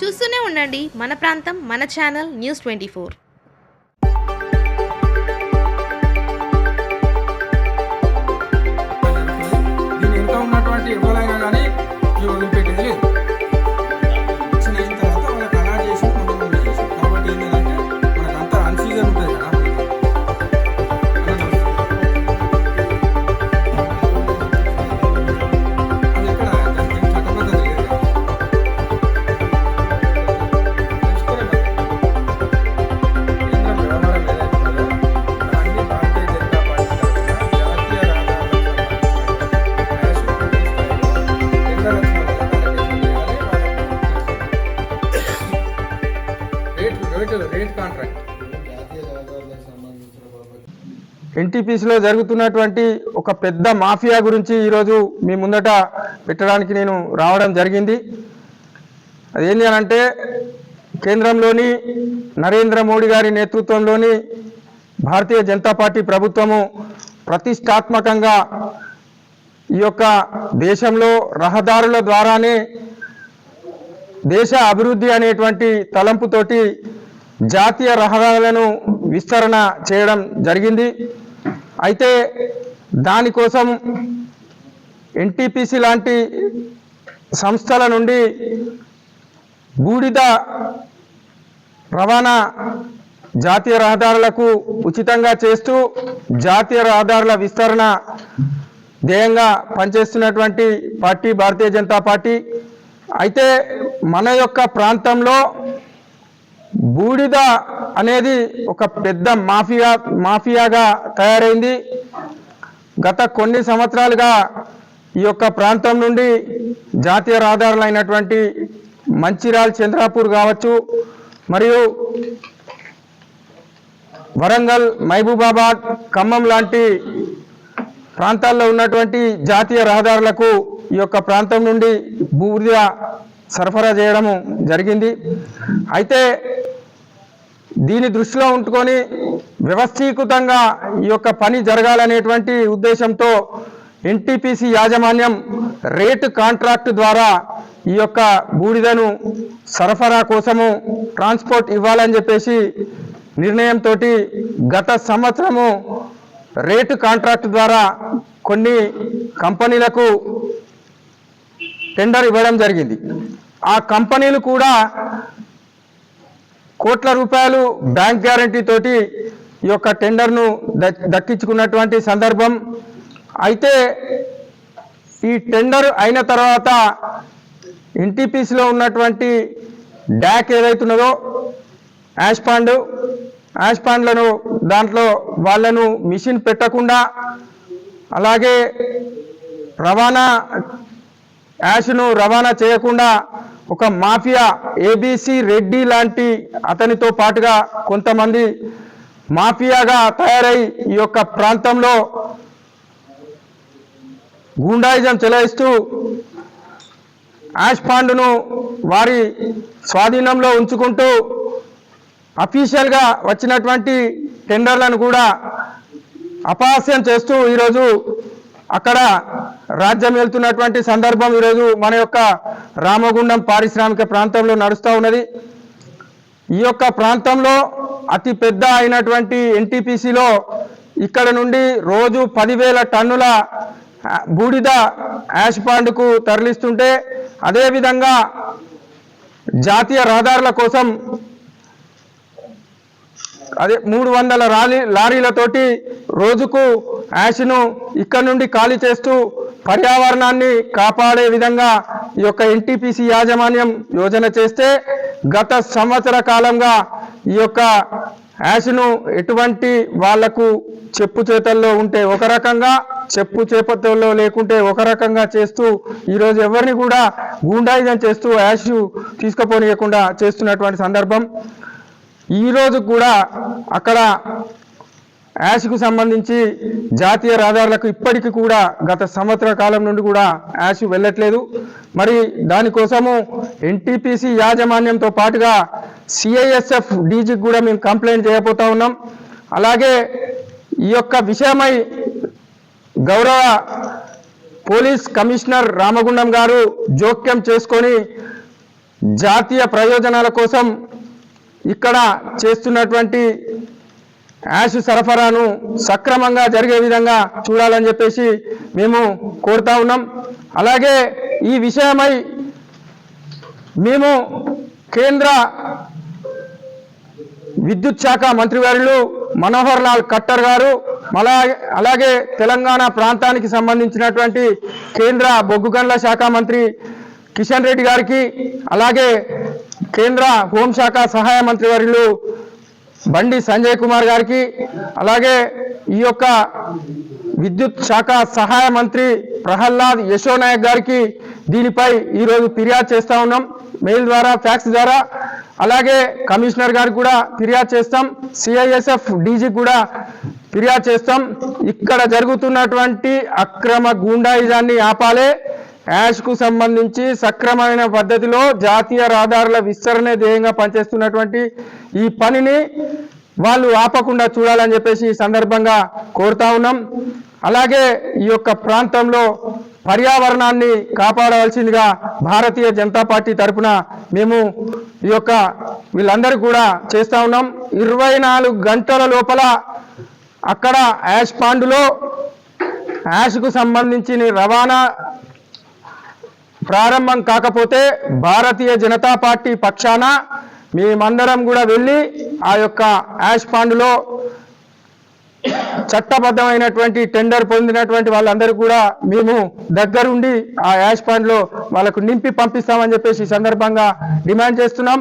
చూస్తూనే ఉండండి మన ప్రాంతం మన ఛానల్ News24. దీని ఎంత ఉన్నటువంటి ఎవరైనా కానీ వదిలిపెట్టేది లేదు. చిన్న అయిన తర్వాత వాళ్ళకి అలా చేసి కొంతమంది చేసి కాబట్టి ఏంటంటే మనకు అంతా అన్సీజన్ ఉంటుంది కదా. అది ఎక్కడ దానికి ఏం చట్టబద్ధత లేదు కదా. కేంద్ర వ్యవహారం ఏదైతే ఉందో దాన్ని భారతీయ జనతా పార్టీ తరఫున జాతీయ రేట్ కాంట్రాక్ట్ ఎన్టీపీసీలో జరుగుతున్నటువంటి ఒక పెద్ద మాఫియా గురించి ఈరోజు మీ ముందట పెట్టడానికి నేను రావడం జరిగింది. అదేంటి అని అంటే కేంద్రంలోని నరేంద్ర మోడీ గారి నేతృత్వంలోని భారతీయ జనతా పార్టీ ప్రభుత్వము ప్రతిష్టాత్మకంగా ఈ యొక్క దేశంలో రహదారుల ద్వారానే దేశ అభివృద్ధి అనేటువంటి తలంపుతోటి జాతీయ రహదారులను విస్తరణ చేయడం జరిగింది. అయితే దానికోసం ఎన్టీపీసీ లాంటి సంస్థల నుండి బూడిద రవాణా జాతీయ రహదారులకు ఉచితంగా చేస్తూ జాతీయ రహదారుల విస్తరణ ధ్యేయంగా పనిచేస్తున్నటువంటి పార్టీ భారతీయ జనతా పార్టీ. అయితే మన యొక్క ప్రాంతంలో బూడిద అనేది ఒక పెద్ద మాఫియాగా తయారైంది. గత కొన్ని సంవత్సరాలుగా ఈ యొక్క ప్రాంతం నుండి జాతీయ రహదారులు అయినటువంటి మంచిర్యాల చంద్రాపూర్ కావచ్చు, మరియు వరంగల్ మహబూబాబాద్ ఖమ్మం లాంటి ప్రాంతాల్లో ఉన్నటువంటి జాతీయ రహదారులకు ఈ యొక్క ప్రాంతం నుండి బూడిద సరఫరా చేయడము జరిగింది. అయితే దీని దృష్టిలో ఉంచుకొని వ్యవస్థీకృతంగా ఈ యొక్క పని జరగాలనేటువంటి ఉద్దేశంతో ఎన్టీపీసీ యాజమాన్యం రేటు కాంట్రాక్ట్ ద్వారా ఈ యొక్క బూడిదను సరఫరా కోసము ట్రాన్స్పోర్ట్ ఇవ్వాలని చెప్పేసి నిర్ణయంతో గత సంవత్సరము రేటు కాంట్రాక్ట్ ద్వారా కొన్ని కంపెనీలకు టెండర్ ఇవ్వడం జరిగింది. ఆ కంపెనీలు కూడా కోట్ల రూపాయలు బ్యాంక్ గ్యారంటీ తోటి ఈ యొక్క టెండర్ను దక్కించుకున్నటువంటి సందర్భం. అయితే ఈ టెండర్ అయిన తర్వాత ఎన్టీపీసీలో ఉన్నటువంటి డ్యాక్ ఏదైతున్నదో యాష్ పాండ్లను దాంట్లో వాళ్ళను మిషన్ పెట్టకుండా, అలాగే యాష్ను రవాణా చేయకుండా ఒక మాఫియా ఏబీసీ రెడ్డి లాంటి అతనితో పాటుగా కొంతమంది మాఫియాగా తయారై ఈ యొక్క ప్రాంతంలో గూండాయిజం చెలాయిస్తూ యాష్ పాండ్ను వారి స్వాధీనంలో ఉంచుకుంటూ అఫీషియల్గా వచ్చినటువంటి టెండర్లను కూడా అపహాస్యం చేస్తూ ఈరోజు అక్కడ రాజ్యం వెళ్తున్నటువంటి సందర్భం ఈరోజు మన యొక్క రామగుండం పారిశ్రామిక ప్రాంతంలో నడుస్తూ ఉన్నది. ఈ యొక్క ప్రాంతంలో అతి పెద్ద అయినటువంటి ఎన్టీపీసీలో ఇక్కడ నుండి రోజు 10,000 టన్నుల బూడిద యాష్ పాండ్కు తరలిస్తుంటే, అదేవిధంగా జాతీయ రహదారుల కోసం 300 లారీలతోటి రోజుకు యాష్ను ఇక్కడ నుండి ఖాళీ చేస్తూ పర్యావరణాన్ని కాపాడే విధంగా ఈ యొక్క ఎన్టీపీసీ యాజమాన్యం యోజన చేస్తే, గత సంవత్సర కాలంగా ఈ యొక్క యాష్ను ఎటువంటి వాళ్లకు చెప్పు చేతల్లో ఉంటే ఒక రకంగా, చెప్పు చేపల్లో లేకుంటే ఒక రకంగా చేస్తూ ఈరోజు ఎవరిని కూడా గూండాయిజం చేస్తూ యాష్ తీసుకుపోనీయకుండా చేస్తున్నటువంటి సందర్భం. ఈరోజు కూడా అక్కడ యాష్కు సంబంధించి జాతీయ రహదారులకు ఇప్పటికీ కూడా గత సంవత్సర కాలం నుండి కూడా యాష్ వెళ్ళట్లేదు. మరి దానికోసము ఎన్టీపీసీ యాజమాన్యంతో పాటుగా సిఐఎస్ఎఫ్ డీజీకి కూడా మేము కంప్లైంట్ చేయబోతా ఉన్నాం. అలాగే ఈ యొక్క విషయమై గౌరవ పోలీస్ కమిషనర్ రామగుండం గారు జోక్యం చేసుకొని జాతీయ ప్రయోజనాల కోసం ఇక్కడ చేస్తున్నటువంటి యాష్ సరఫరాను సక్రమంగా జరిగే విధంగా చూడాలని చెప్పేసి మేము కోరుతా ఉన్నాం. అలాగే ఈ విషయమై మేము కేంద్ర విద్యుత్ శాఖ మంత్రివర్యులు మనోహర్ లాల్ ఖట్టర్ గారు, అలాగే తెలంగాణ ప్రాంతానికి సంబంధించినటువంటి కేంద్ర బొగ్గు గనుల శాఖ మంత్రి కిషన్ రెడ్డి గారికి, అలాగే కేంద్ర హోంశాఖ సహాయ మంత్రివర్యులు బండి సంజయ్ కుమార్ గారికి, అలాగే ఈ యొక్క విద్యుత్ శాఖ సహాయ మంత్రి ప్రహ్లాద్ యశో నాయక్ గారికి దీనిపై ఈరోజు ఫిర్యాదు చేస్తా ఉన్నాం, మెయిల్ ద్వారా, ఫ్యాక్స్ ద్వారా. అలాగే కమిషనర్ గారికి కూడా ఫిర్యాదు చేస్తాం, సిఐఎస్ఎఫ్ డీజీ కూడా ఫిర్యాదు చేస్తాం. ఇక్కడ జరుగుతున్నటువంటి అక్రమ గూండాయిజాన్ని ఆపాలే. యాష్కు సంబంధించి సక్రమమైన పద్ధతిలో జాతీయ రహదారుల విస్తరణ ధ్యేయంగా పనిచేస్తున్నటువంటి ఈ పనిని వాళ్ళు ఆపకుండా చూడాలని చెప్పేసి ఈ సందర్భంగా కోరుతా ఉన్నాం. అలాగే ఈ యొక్క ప్రాంతంలో పర్యావరణాన్ని కాపాడవలసిందిగా భారతీయ జనతా పార్టీ తరఫున మేము ఈ యొక్క వీళ్ళందరూ కూడా చేస్తా ఉన్నాం. 24 గంటల లోపల అక్కడ యాష్ పాండులో యాష్కు సంబంధించిన రవాణా ప్రారంభం కాకపోతే భారతీయ జనతా పార్టీ పక్షాన మేమందరం కూడా వెళ్ళి ఆ యొక్క యాష్ పాండులో చట్టబద్ధమైనటువంటి టెండర్ పొందినటువంటి వాళ్ళందరూ కూడా మేము దగ్గరుండి ఆ యాష్ పాండ్లో వాళ్ళకు నింపి పంపిస్తామని చెప్పేసి ఈ సందర్భంగా డిమాండ్ చేస్తున్నాం.